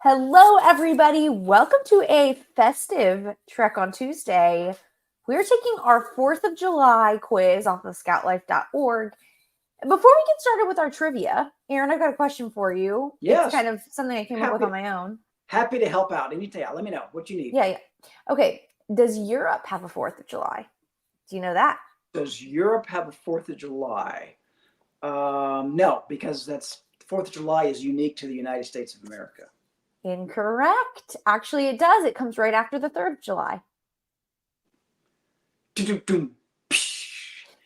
Hello, everybody. Welcome to a festive Trek on Tuesday. We're taking our 4th of July quiz off of scoutlife.org. Before we get started with our trivia, Aaron, I've got a question for you. Yes. It's kind of something I came up with on my own. Happy to help out. Anytime. Let me know what you need. Yeah. Okay. Does Europe have a 4th of July? Do you know that? Does Europe have a 4th of July? No, because that's 4th of July is unique to the United States of America. Incorrect. Actually, it does. It comes right after the 3rd of July.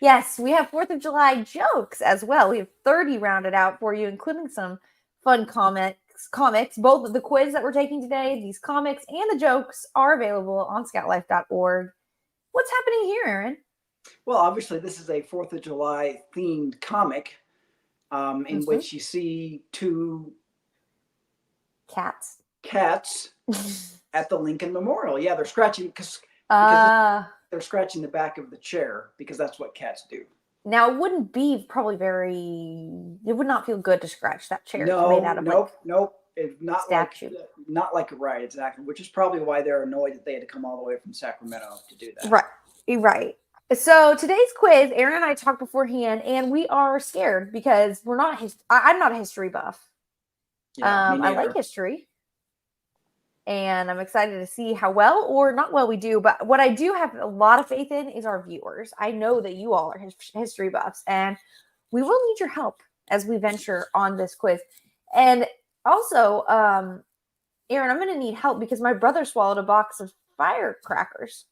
Yes, we have 4th of July jokes as well. We have 30 rounded out for you, including some fun comics. Both of the quiz that we're taking today, these comics and the jokes are available on scoutlife.org. What's happening here, Aaron? Well, obviously, this is a 4th of July themed comic in which you see two cats at the Lincoln Memorial. Yeah, they're scratching because they're scratching the back of the chair because that's what cats do. Now, it wouldn't be probably it would not feel good to scratch that chair. Nope. It's not statue. Not like a right, exactly, which is probably why they're annoyed that they had to come all the way from Sacramento to do that. Right. So today's quiz, Aaron and I talked beforehand, and we are scared because I'm not a history buff. Yeah, I like history. And I'm excited to see how well or not well we do. But what I do have a lot of faith in is our viewers. I know that you all are history buffs, and we will need your help as we venture on this quiz. And also, Aaron, I'm going to need help because my brother swallowed a box of firecrackers.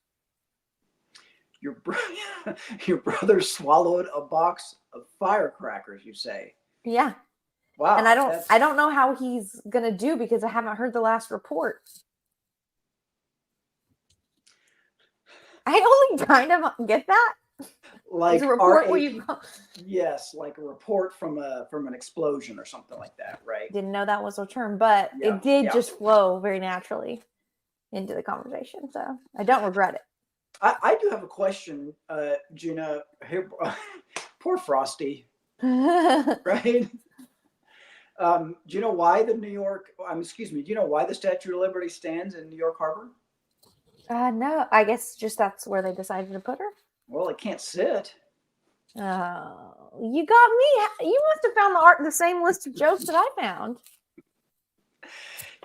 Your brother swallowed a box of firecrackers, you say? Yeah. Wow. And I don't know how he's going to do because I haven't heard the last report. I only kind of get that. Like a report where you yes, like a report from an explosion or something like that, right? Didn't know that was a term, but it did just flow very naturally into the conversation. So I don't regret it. I do have a question, Gina. Poor Frosty, right? Do you know why do you know why the Statue of Liberty stands in New York Harbor? No, I guess just that's where they decided to put her. Well, it can't sit. Oh, you got me. You must have found the same list of jokes that I found.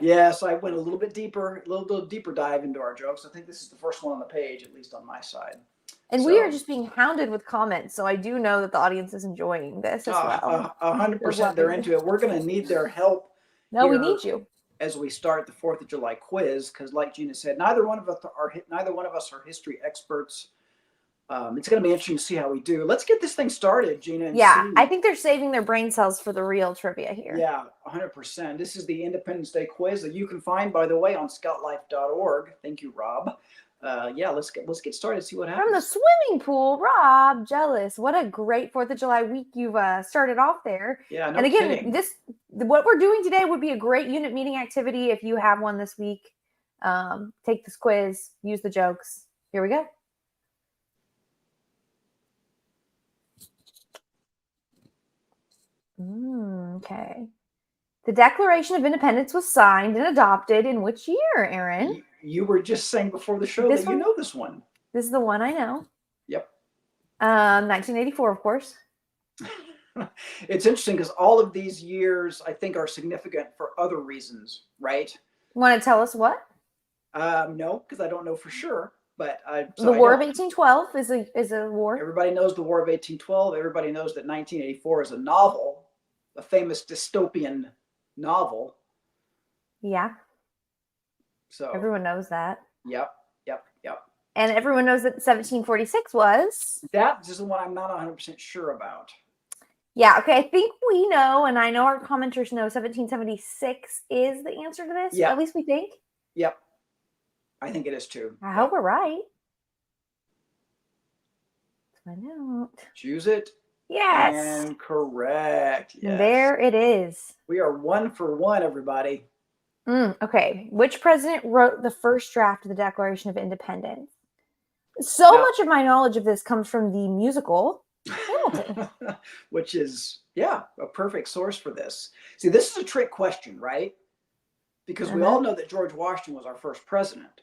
Yes, I went a little deeper dive into our jokes. I think this is the first one on the page, at least on my side. And we are just being hounded with comments, so I do know that the audience is enjoying this as well. 100% they're into it. We're going to need their help. No, we need you as we start the 4th of July quiz, because, like Gina said, neither one of us are history experts. It's going to be interesting to see how we do. Let's get this thing started, Gina. I think they're saving their brain cells for the real trivia here. Yeah, 100%. This is the Independence Day quiz that you can find, by the way, on scoutlife.org. Thank you, Rob. Let's get started. See what happens. From the swimming pool, Rob. Jealous. What a great 4th of July week you've started off there. Yeah, no and again, kidding. What we're doing today would be a great unit meeting activity if you have one this week. Take this quiz, use the jokes. Here we go. Okay. The Declaration of Independence was signed and adopted in which year, Aaron? You were just saying before the show that you know this one. This is the one I know. Yep. 1984, of course. It's interesting because all of these years, I think, are significant for other reasons, right? Want to tell us what? No, because I don't know for sure. But the War of 1812 is a war. Everybody knows the War of 1812. Everybody knows that 1984 is a novel, a famous dystopian novel. Yeah. So everyone knows that. Yep. And everyone knows that 1746 was. That is the one I'm not 100% sure about. Yeah, okay. I think we know, and I know our commenters know 1776 is the answer to this. Yeah. At least we think. Yep. I think it is too. I hope we're right. Let's find out. Choose it. Yes. And correct. Yes. There it is. We are 1 for 1, everybody. Okay. Which president wrote the first draft of the Declaration of Independence? Much of my knowledge of this comes from the musical Hamilton. Which is, a perfect source for this. See, this is a trick question, right? because we all know that George Washington was our first president.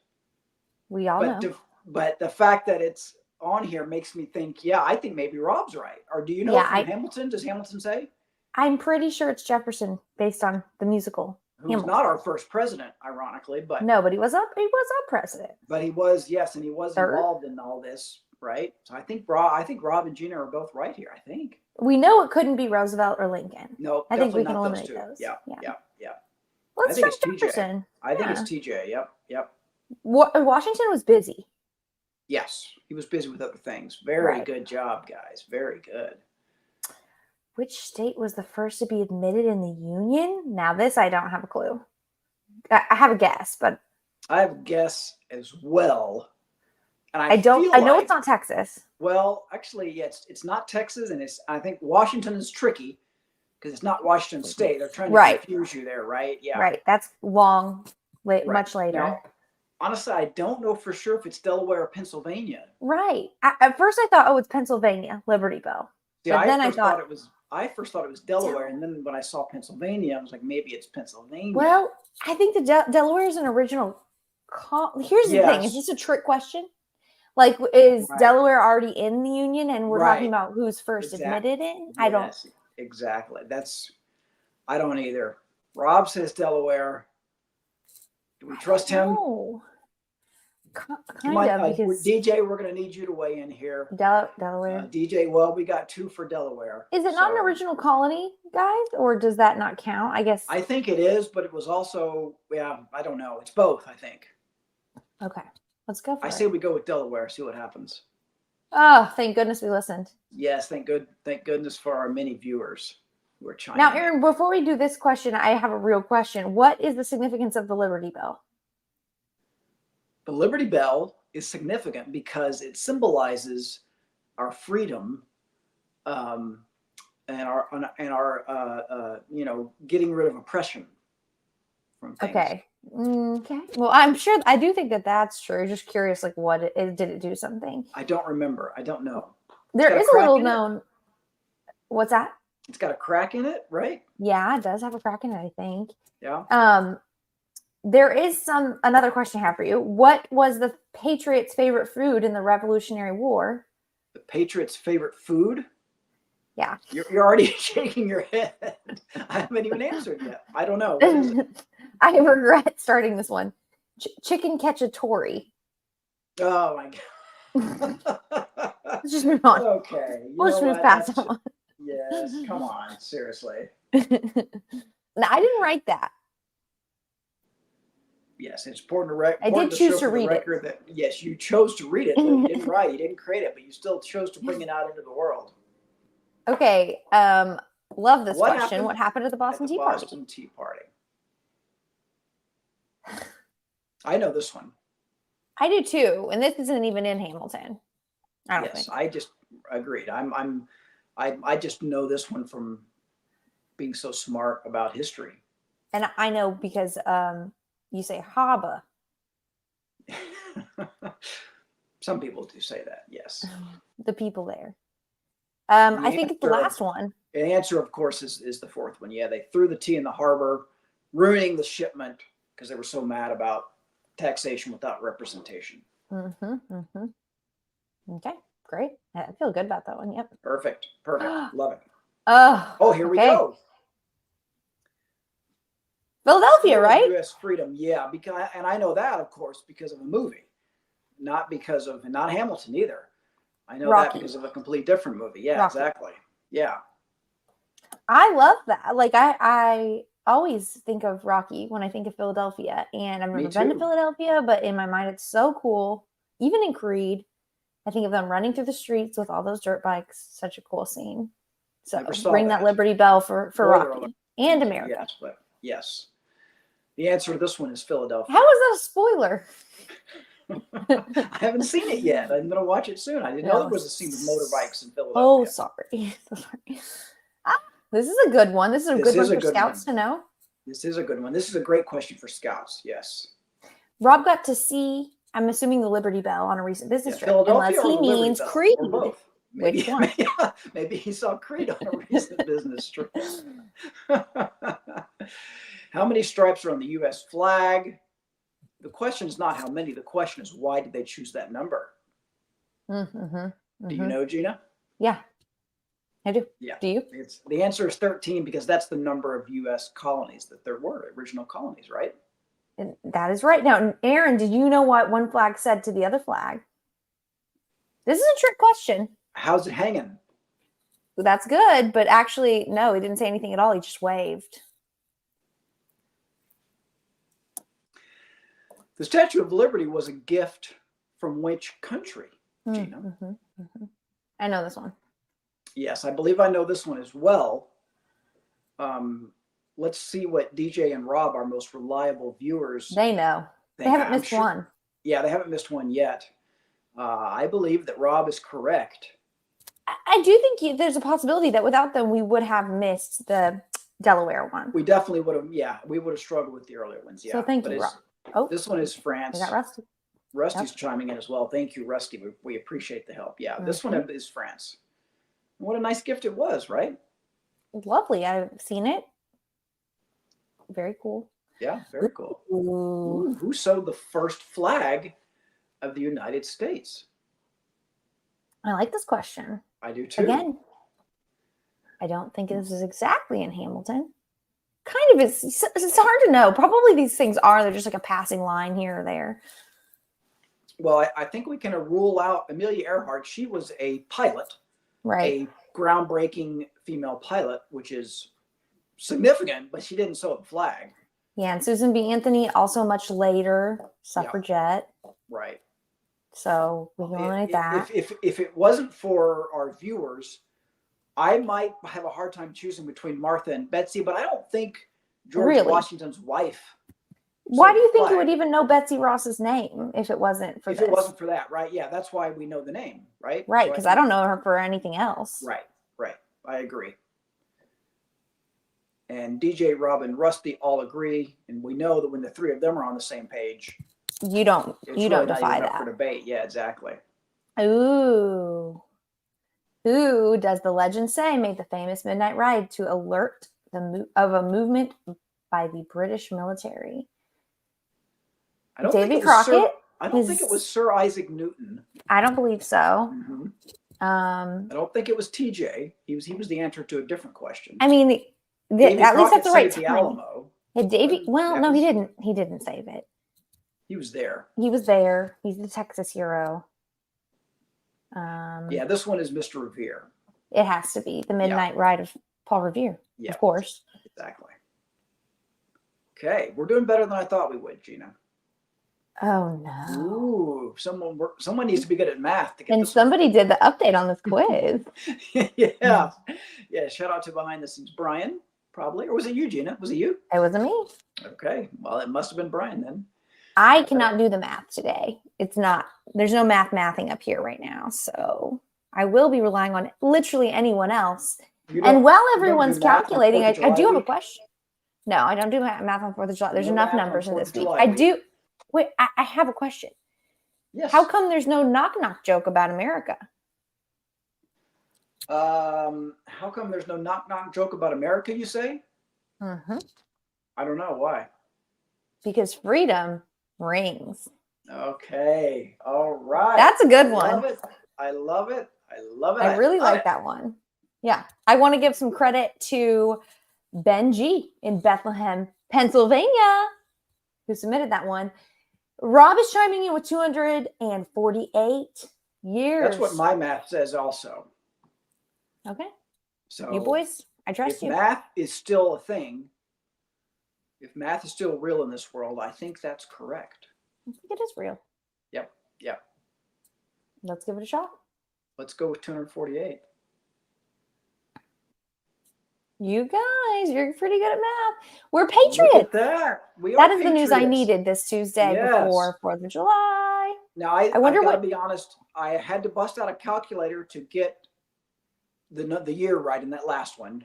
We all But know. but the fact that it's on here makes me think, yeah, I think maybe Rob's right. Or do you know from Hamilton? Does Hamilton say? I'm pretty sure it's Jefferson based on the musical. Who was not our first president, ironically, but no, but he was our president. But he was, yes, and he was involved in all this, right? So I think Rob and Gina are both right here. I think we know it couldn't be Roosevelt or Lincoln. No, I think we can eliminate those. Yeah. Let's try Jefferson. I think it's TJ. Yep. Washington was busy. Yes, he was busy with other things. Very good job, guys. Very good. Which state was the first to be admitted in the Union? Now, this I don't have a clue. I have a guess, but I have a guess as well. And I know it's not Texas. Well, actually, yes, it's not Texas, and I think Washington is tricky because it's not Washington State. They're trying to confuse you there, right? Yeah. Right. That's much later. Now, honestly, I don't know for sure if it's Delaware or Pennsylvania. Right. At first, I thought, it's Pennsylvania, Liberty Bell. Yeah, but then I first thought it was Delaware, and then when I saw Pennsylvania, I was like, maybe it's Pennsylvania. Well, I think the Delaware is an original. Here's the thing: is this a trick question? Like, is Delaware already in the Union, and we're talking about who's first admitted in? I don't. Exactly. I don't either. Rob says Delaware. Do we trust him? No. Kind of, because DJ, we're going to need you to weigh in here. Delaware. DJ, well, we got 2 for Delaware. Is it not an original colony, guys, or does that not count? I guess. I think it is, but it was also, I don't know. It's both, I think. Okay, let's go for it. I say we go with Delaware, see what happens. Oh, thank goodness we listened. Yes, thank goodness for our many viewers who are chiming in. Now, Aaron, before we do this question, I have a real question. What is the significance of the Liberty Bell? The Liberty Bell is significant because it symbolizes our freedom, and our getting rid of oppression from things. Okay. Well, I'm sure I do think that that's true. Just curious, like, did it do something? I don't remember. I don't know. There is a little known. What's that? It's got a crack in it, right? Yeah, it does have a crack in it, I think. Yeah. There is another question I have for you. What was the Patriots' favorite food in the Revolutionary War? The Patriots' favorite food? Yeah. You're already shaking your head. I haven't even answered yet. I don't know. What is it? I regret starting this one. Chicken cacciatore. Oh my God. Let's just move on. Okay. We'll just move past that one. Yes. Come on. Seriously. No, I didn't write that. Yes, it's important to I did choose to read it. That, yes, you chose to read it. You didn't write. You didn't create it, but you still chose to bring it out into the world. Okay. Love this question. What happened at the Boston Tea Party? Boston Tea Party. I know this one. I do too, and this isn't even in Hamilton. I don't think. I just agreed. I just know this one from being so smart about history. And I know because you say haba. Some people do say that, yes. The people there. I think it's the last one. The answer, of course, is the fourth one. Yeah, they threw the tea in the harbor, ruining the shipment because they were so mad about taxation without representation. Okay, great. I feel good about that one. Yep. Perfect. Love it. Oh, here we go. Philadelphia, right? U.S. freedom, yeah. And I know that, of course, because of a movie, not Hamilton either. I know Rocky. that because of a complete different movie. Yeah, Rocky. Exactly. Yeah. I love that. Like I always think of Rocky when I think of Philadelphia, and I've never been to Philadelphia, but in my mind, it's so cool. Even in Creed, I think of them running through the streets with all those dirt bikes. Such a cool scene. So ring that Liberty Bell for Rocky and America. Yes, but yes. The answer to this one is Philadelphia. How is that a spoiler? I haven't seen it yet. I'm going to watch it soon. I didn't know there was a scene with motorbikes in Philadelphia. Oh, sorry. This is a good one. This is a good one for scouts to know. This is a good one. This is a great question for scouts. Yes. Rob got to see, I'm assuming, the Liberty Bell on a recent business trip. Philadelphia, unless he means Creed. Or both. Maybe, which one? Maybe he saw Creed on a recent business trip. How many stripes are on the U.S. flag? The question is not how many. The question is why did they choose that number? Do you know, Gina? Yeah, I do. Yeah. Do you? The answer is 13 because that's the number of U.S. colonies that there were, original colonies, right? And that is right. Now, Aaron, did you know what one flag said to the other flag? This is a trick question. How's it hanging? That's good, but actually, no, he didn't say anything at all. He just waved. The Statue of Liberty was a gift from which country, Gina? I know this one. Yes, I believe I know this one as well. Let's see what DJ and Rob, our most reliable viewers, they know. They haven't missed one. Yeah, they haven't missed one yet. I believe that Rob is correct. I do think there's a possibility that without them, we would have missed the Delaware one. We definitely would have. Yeah, we would have struggled with the earlier ones. Yeah. So thank you, Rob. Oh, this one is France. We got Rusty. Rusty's chiming in as well. Thank you, Rusty. We appreciate the help. Yeah, this one is France. What a nice gift it was, right? Lovely. I've seen it. Very cool. Yeah, very cool. Ooh, who sewed the first flag of the United States? I like this question. I do too. Again, I don't think this is exactly in Hamilton. Kind of is. It's hard to know. Probably these things are. They're just like a passing line here or there. Well, I think we can rule out Amelia Earhart. She was a pilot, right? A groundbreaking female pilot, which is significant, but she didn't sew the flag. Yeah, and Susan B. Anthony, also much later, suffragette. Yeah. Right. So we can eliminate that. If it wasn't for our viewers, I might have a hard time choosing between Martha and Betsy, but I don't think George Washington's wife. Why do you think you would even know Betsy Ross's name if it wasn't for If it wasn't for that, right? Yeah, that's why we know the name, right? Right, because I don't know her for anything else. Right. I agree. And DJ, Rob, and Rusty all agree, and we know that when the three of them are on the same page, you don't defy that for debate. Yeah, exactly. Ooh, who does the legend say made the famous midnight ride to alert of a movement by the British military? Davy Crockett. I don't think it was Sir Isaac Newton. I don't believe so. I don't think it was TJ. He was the answer to a different question. I mean, at least that's the right time. The Alamo. Yeah, Davy. Well, no, he didn't. He didn't save it. He was there. He was there. He's the Texas hero. Yeah, this one is Mr. Revere. It has to be the Midnight Ride of Paul Revere. Yeah, of course. Exactly. Okay, we're doing better than I thought we would, Gina. Oh no! Ooh, someone needs to be good at math to get. And somebody did the update on this quiz. Yeah. Shout out to behind the scenes, Brian, probably, or was it you, Gina? Was it you? It wasn't me. Okay, well, it must have been Brian then. I cannot do the math today. It's not. There's no mathing up here right now, so I will be relying on literally anyone else. And while everyone's calculating, I do have a question. No, I don't do math on 4th of July. There's enough numbers in this week. I do. Wait, I have a question. Yes. How come there's no knock-knock joke about America? How come there's no knock-knock joke about America, you say? Mm-hmm. I don't know. Why? Because freedom rings. Okay. All right. That's a good one. I love it. I really like that one. Yeah. I want to give some credit to Ben G in Bethlehem, Pennsylvania, who submitted that one. Rob is chiming in with 248 years. That's what my math says also. Okay. So you boys, I trust you. If math is still a thing, if math is still real in this world, I think that's correct. I think it is real. Yep. Let's give it a shot. Let's go with 248. You guys, you're pretty good at math. We're patriots. Look at that. That is the news I needed this Tuesday before 4th of July. Now, I wonder I've got to be honest. I had to bust out a calculator to get the year right in that last one.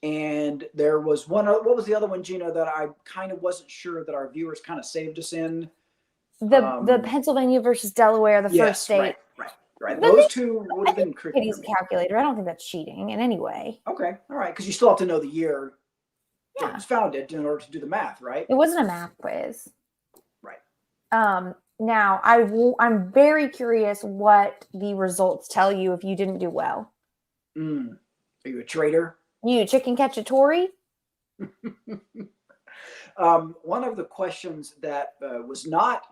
And there was one. What was the other one, Gina, that I kind of wasn't sure that our viewers kind of saved us in? The Pennsylvania versus Delaware, the first state. Right. Those two would have been tricky. Use a calculator. I don't think that's cheating in any way. Okay. All right. Because you still have to know the year. Yeah. It was founded in order to do the math, right? It wasn't a math quiz. Right. Now, I'm very curious what the results tell you if you didn't do well. Are you a traitor? You chicken cacciatore? One of the questions that was not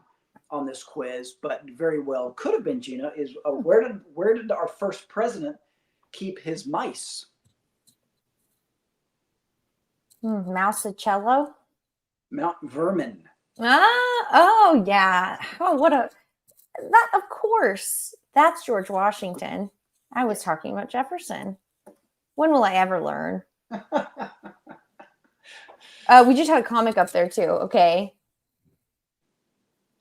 on this quiz, but very well could have been, Gina, is where did our first president keep his mice? Mousicello? Mount Vernon. Oh yeah. Oh, that, of course. That's George Washington. I was talking about Jefferson. When will I ever learn? We just had a comic up there too. Okay.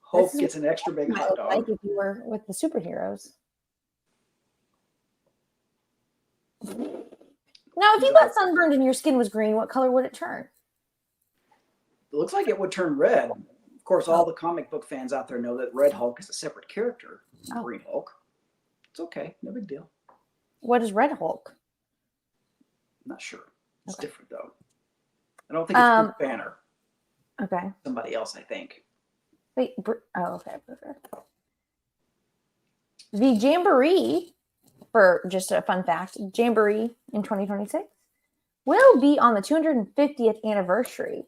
Hope gets an extra big hot dog. Like if you were with the superheroes. Now, if you got sunburned and your skin was green, what color would it turn? It looks like it would turn red. Of course, all the comic book fans out there know that Red Hulk is a separate character from Green Hulk. It's okay. No big deal. What is Red Hulk? I'm not sure. It's different, though. I don't think it's Bruce Banner. Okay. Somebody else, I think. Wait. Okay. The Jamboree, for just a fun fact, Jamboree in 2026 will be on the 250th anniversary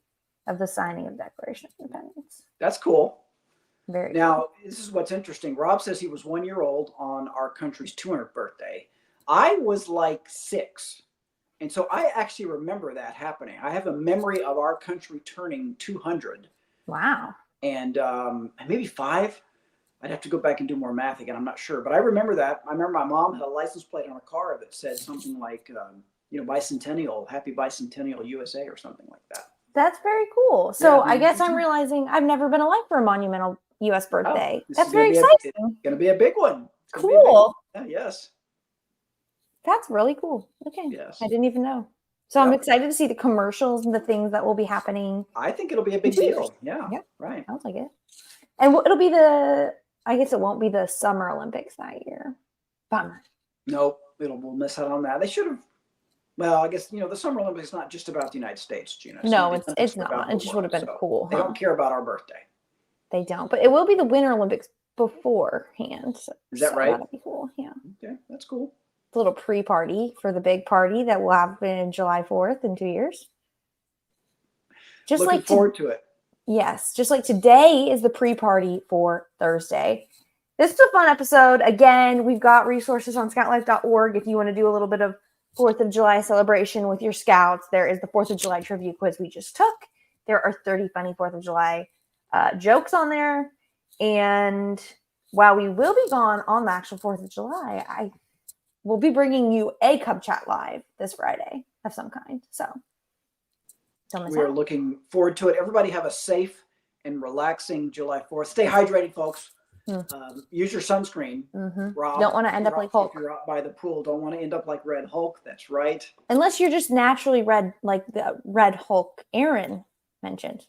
of the signing of the Declaration of Independence. That's cool. Very now, cool. This is what's interesting. Rob says he was 1 year old on our country's 200th birthday. I was like 6. And so I actually remember that happening. I have a memory of our country turning 200. Wow. And maybe 5. I'd have to go back and do more math again. I'm not sure. But I remember that. I remember my mom had a license plate on a car that said something like, bicentennial, happy bicentennial USA or something like that. That's very cool. So I guess I'm realizing I've never been alive for a monumental U.S. birthday. That's very exciting. It's going to be a big one. Cool. Yes. That's really cool. Okay. Yes. I didn't even know. So I'm excited to see the commercials and the things that will be happening. I think it'll be a big deal. Yeah. Right. Sounds like it. And it'll be I guess it won't be the Summer Olympics that year. Bummer. Nope. We'll miss out on that. They should have. Well, I guess, the Summer Olympics is not just about the United States, Gina. No, it's not. It just would have been cool. They don't care about our birthday. They don't. But it will be the Winter Olympics beforehand. Is that right? That'll be cool. Yeah. Okay. That's cool. A little pre-party for the big party that will happen in July 4th in 2 years. Just looking forward to it. Yes. Just like today is the pre-party for Thursday. This is a fun episode. Again, we've got resources on scoutlife.org if you want to do a little bit of 4th of July celebration with your scouts. There is the 4th of July trivia quiz we just took. There are 30 funny 4th of July jokes on there. And while we will be gone on the actual 4th of July, I will be bringing you a Cub Chat Live this Friday of some kind. So don't miss out. We are looking forward to it. Everybody have a safe and relaxing July 4th. Stay hydrated, folks. Use your sunscreen. Rob, don't want to end up like Hulk. If you're out by the pool, don't want to end up like Red Hulk. That's right. Unless you're just naturally red, like the Red Hulk Aaron mentioned.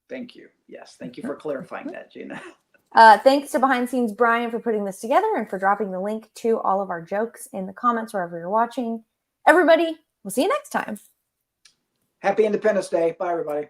Thank you. Yes. Thank you for clarifying that, Gina. Thanks to Behind the Scenes Brian for putting this together and for dropping the link to all of our jokes in the comments wherever you're watching. Everybody, we'll see you next time. Happy Independence Day. Bye, everybody.